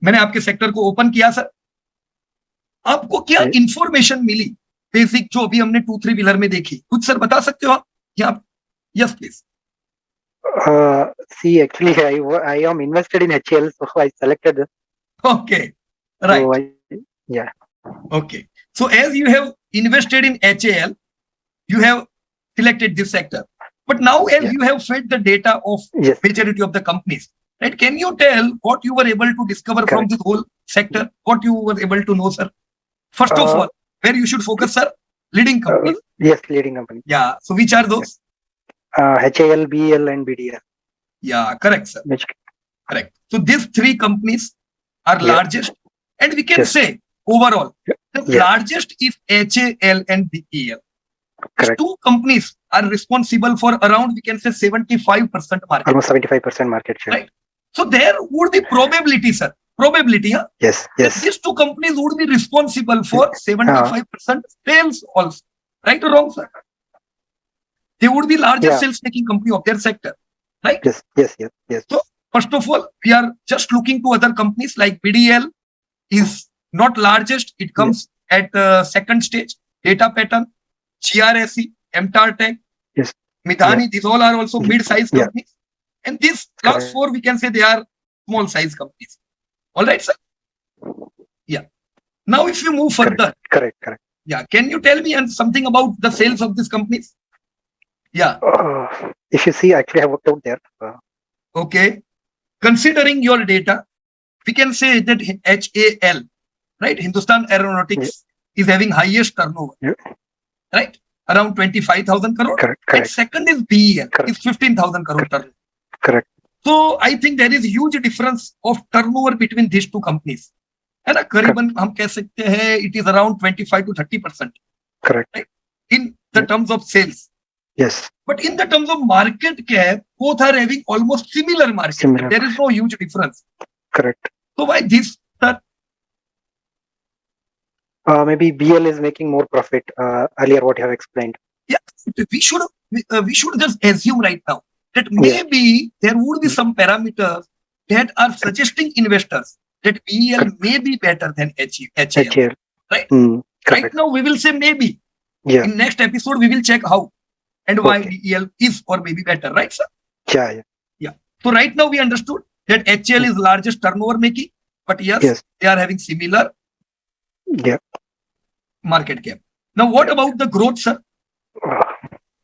मैंने आपके सेक्टर को ओपन किया सर, आपको क्या इंफॉर्मेशन मिली बेसिक जो अभी हमने 2-3 व्हीलर में देखी, कुछ सर बता सकते हो आप यहाँ? Yes please. See, actually, I am invested in HL, so I selected this. Okay, right. Yeah. Okay, so as you have invested in HAL, you have selected this sector, but now as you have fed the data of majority of the companies, right? Can you tell what you were able to discover from this whole sector? What you were able to know, sir? First of all, where you should focus, sir? Leading companies. Yes, leading companies. Yeah. So which are those? HAL, BEL, and BDL. Yeah, correct, sir. Correct. So these 3 companies are largest, and we can say overall the largest is HAL and BEL. These 2 companies are responsible for around, we can say, 75% market. Almost 75% market share. Right. So there would be probability, sir. Probability, huh? Yes. These 2 companies would be responsible for 75% sales also. Right or wrong, sir? They would be largest sales making company of their sector. Right? Yes. So first of all, we are just looking to other companies like BDL is not largest. It comes at second stage. Data Pattern, GRSE, MTAR-Tech, Midhani, these all are also mid-sized companies. And these last 4, we can say they are small-sized companies. All right, sir? Yeah. Now, if you move further. Correct. Yeah. Can you tell me something about the sales of these companies? Yeah. If you see, actually, I worked out there. Okay. Considering your data, we can say that HAL, right? Hindustan Aeronautics is having highest turnover. Right? Around 25,000 crore. Correct. And second is BEL, is 15,000 crore turnover. Correct. So I think there is huge difference of turnover between these 2 companies. है ना? करीबन हम कह सकते हैं it is around 25 to 30%. Correct. Right? In the terms of sales. Yes. But in the terms of market cap, both are having almost similar market cap. There is no huge difference. Correct. So why this, sir? Maybe BL is making more profit. Earlier, what you have explained. Yeah, we should just assume right now that maybe there would be some parameters that are suggesting investors that BEL may be better than HAL. Right? Right now, we will say maybe. In next episode, we will check how and why BEL is or maybe better. Right, sir? Yeah. So right now, we understood that HAL is largest turnover making, but yes, they are having similar market cap. Now, what about the growth, sir?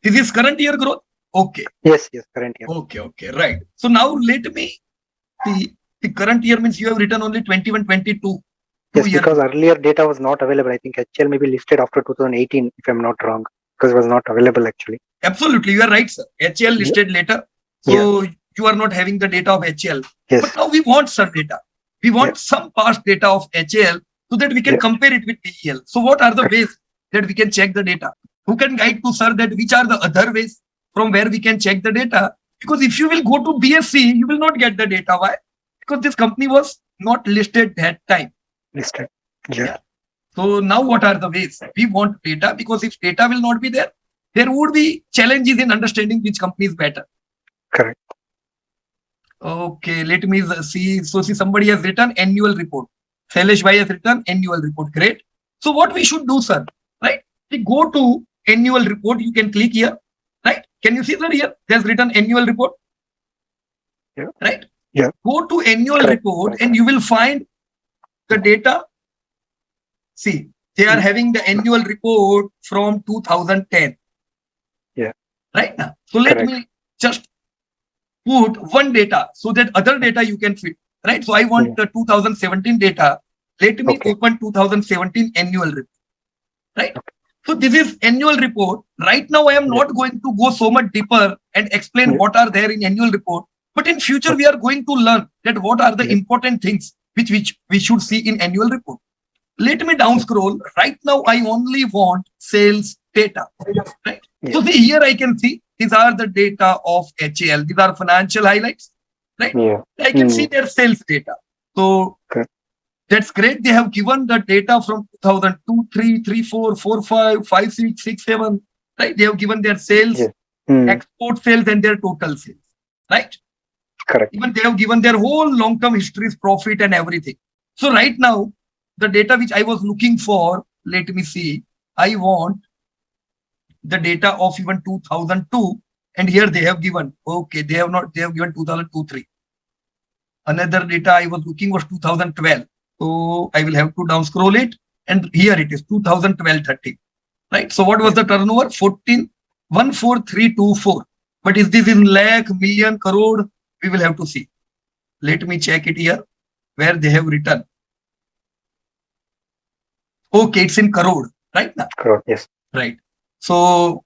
This is current year growth? Okay. Yes, current year. Okay, right. So now let me, the current year means you have written only 21, 22. Yes, because earlier data was not available. I think HL may be listed after 2018, if I'm not wrong, because it was not available actually. Absolutely, you are right, sir. HL listed later. So you are not having the data of HL. Yes. But now we want some data. We want some past data of HL so that we can compare it with BEL. So what are the ways that we can check the data? Who can guide to sir that which are the other ways from where we can check the data? Because if you will go to BSC, you will not get the data. Why? Because this company was not listed that time. Listed. So now what are the ways? We want data because if data will not be there, there would be challenges in understanding which company is better. Correct. Okay, let me see. So see, somebody has written annual report. Shailesh Bhai has written annual report. Great. So what we should do, sir? Right? We go to annual report. You can click here. Right? Can you see that here? There's written annual report. Right? Go to annual report and you will find the data. See, they are having the annual report from 2010. Right now. So let me just put one data so that other data you can fit. Right? So I want the 2017 data. Let me open 2017 annual report. Right? So this is annual report. Right now, I am not going to go so much deeper and explain what are there in annual report. But in future, we are going to learn that what are the important things which we should see in annual report. Let me down scroll. Right now, I only want sales data. Right? So see, here I can see these are the data of HAL. These are financial highlights. Right? I can see their sales data. So that's great. They have given the data from 2002, 3, 3, 4, 4, 5, 5, 6, 6, 7. Right? They have given their sales, export sales, and their total sales. Right? Correct. Even they have given their whole long-term histories, profit, and everything. So right now, the data which I was looking for, let me see, I want the data of even 2002, and here they have given, okay, they have given 2002-3. Another data I was looking was 2012. So I will have to down scroll it, and here it is 2012-13. Right. So what was the turnover? 14324. But is this in lakh, million, crore? We will have to see. Let me check it here where they have written. Okay, it's in crore, right now. Crore, yes. Right. So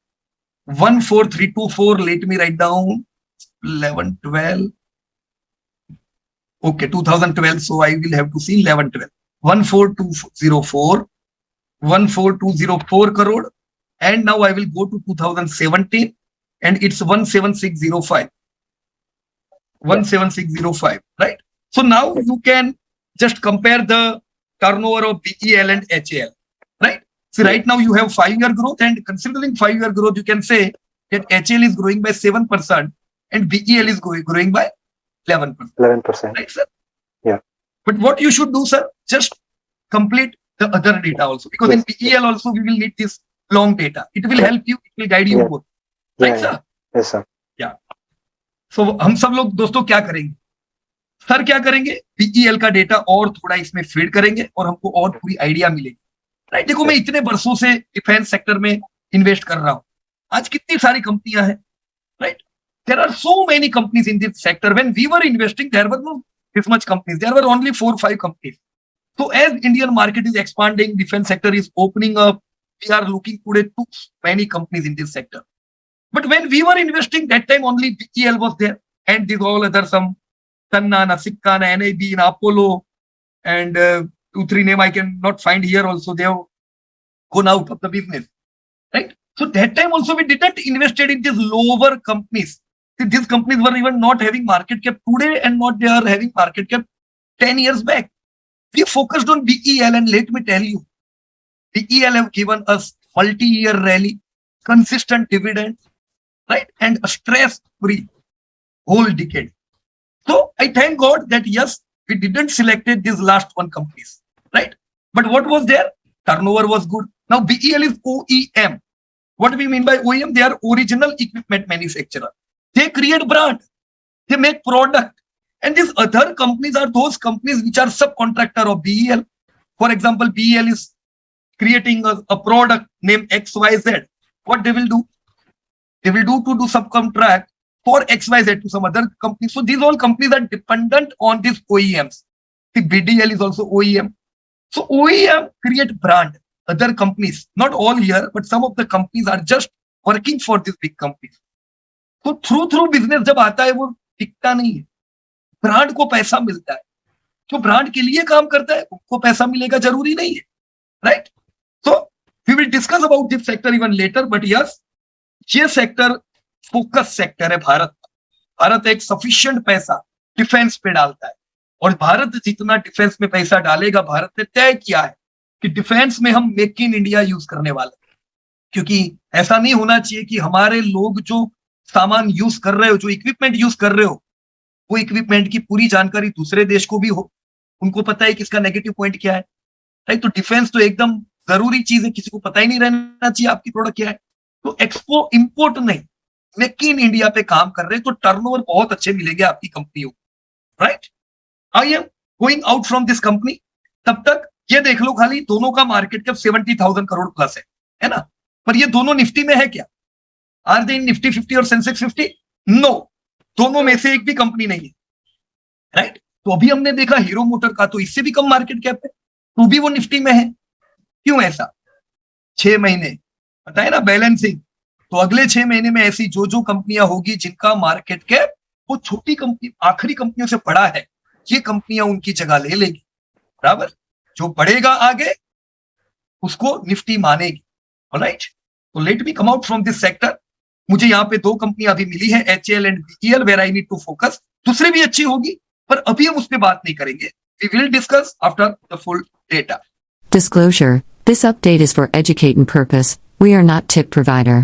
14324. Let me write down 1112. Okay, 2012. So I will have to see 1112. 14204. 14204 crore. And now I will go to 2017, and it's 17605. 17605, right? So now you can just compare the turnover of BEL and HAL, right? So right now you have 5-year growth, and considering 5-year growth, you can say that HAL is growing by 7% and BEL is growing by 11%. 11%. Right, sir? Yeah. But what you should do, sir, just complete the other data also, because in BEL also we will need this long data. It will help you, it will guide you more. Right, sir? Yes, sir. Yeah. So हम सब लोग दोस्तों क्या करेंगे? Sir क्या करेंगे? BEL का data और थोड़ा इसमें फीड करेंगे और हमको और पूरी आइडिया मिलेगी. राइट, देखो मैं इतने वर्षों से डिफेंस सेक्टर में इन्वेस्ट कर रहा हूं. आज कितनी सारी कंपनियां हैं. Right, there are so many companies in this sector. When we were investing there were no this much companies, there were only 4-5 companies. So as Indian market is expanding, defense sector is opening up, we are looking today to many companies in this sector. But when we were investing, that time only BEL was there, and these all other some Tanna, Sikka, NAB, Apollo, and 2-3 name I can not find here also. They have gone out of the business, right? So that time also we didn't invested in these lower companies. See, these companies were even not having market cap today, and not they are having market cap 10 years back. We focused on BEL, and let me tell you, BEL have given us multi-year rally, consistent dividend, right, and a stress-free whole decade. So I thank God that yes, we didn't selected these last one companies, right? But what was there? Turnover was good. Now BEL is OEM. What do we mean by OEM? They are original equipment manufacturer. They create brand. They make product. And these other companies are those companies which are subcontractor of BEL. For example, BEL is creating a product named XYZ. What they will do? They will do subcontract for XYZ to some other companies. So these all companies are dependent on these OEMs. The BDL is also OEM. So OEM create brand. Other companies, not all here, but some of the companies are just working for these big companies. So through business जब आता है वो टिकता नहीं है. Brand को पैसा मिलता है. जो ब्रांड के लिए काम करता है उनको पैसा मिलेगा जरूरी नहीं है. Right, so we will discuss about this sector even later. But yes, ये सेक्टर फोकस सेक्टर है भारत का. भारत एक सफिशिएंट पैसा डिफेंस पे डालता है, और भारत जितना डिफेंस में पैसा डालेगा, भारत ने तय किया है कि डिफेंस में हम मेक इन इंडिया यूज करने वाले. क्योंकि ऐसा नहीं होना चाहिए कि हमारे लोग जो सामान यूज कर रहे हो, जो इक्विपमेंट यूज कर रहे हो, वो इक्विपमेंट की पूरी जानकारी दूसरे देश को भी हो, उनको पता है कि इसका नेगेटिव पॉइंट क्या है. राइट, तो डिफेंस तो एकदम जरूरी चीज है, किसी को पता ही नहीं रहना चाहिए आपकी प्रोडक्ट क्या है. तो एक्सपो इंपोर्ट नहीं, मेक इन इंडिया पे काम कर रहे हैं, तो टर्नओवर बहुत अच्छे मिलेंगे आपकी कंपनियों. Right, I am going out from this company. तब तक ये देख लो, खाली दोनों का मार्केट कैप 70,000 करोड़ प्लस है ना. पर ये दोनों निफ्टी में है क्या? आर दे इन निफ्टी 50 और सेंसेक्स 50? नो, दोनों में से एक भी कंपनी नहीं है. राइट, तो अभी हमने देखा हीरो मोटर का तो इससे भी कम मार्केट कैप है, तो भी वो निफ्टी में है. क्यों ऐसा? 6 महीने पता है ना बैलेंसिंग. तो अगले 6 महीने में ऐसी जो कंपनियां होगी जिनका मार्केट कैप वो छोटी कंपनी आखिरी कंपनियों से बड़ा है, ये कंपनियां उनकी जगह ले लेगी. बराबर, जो बढ़ेगा आगे उसको निफ्टी मानेगी. ऑलराइट, तो let me come out from this sector. मुझे यहाँ पे 2 कंपनियां अभी मिली है, HAL and BEL, where I need to focus. दूसरी भी अच्छी होगी, पर अभी हम उस पर बात नहीं करेंगे. We will discuss after the full data. Disclosure: This update is for educating purpose. We are not tip provider.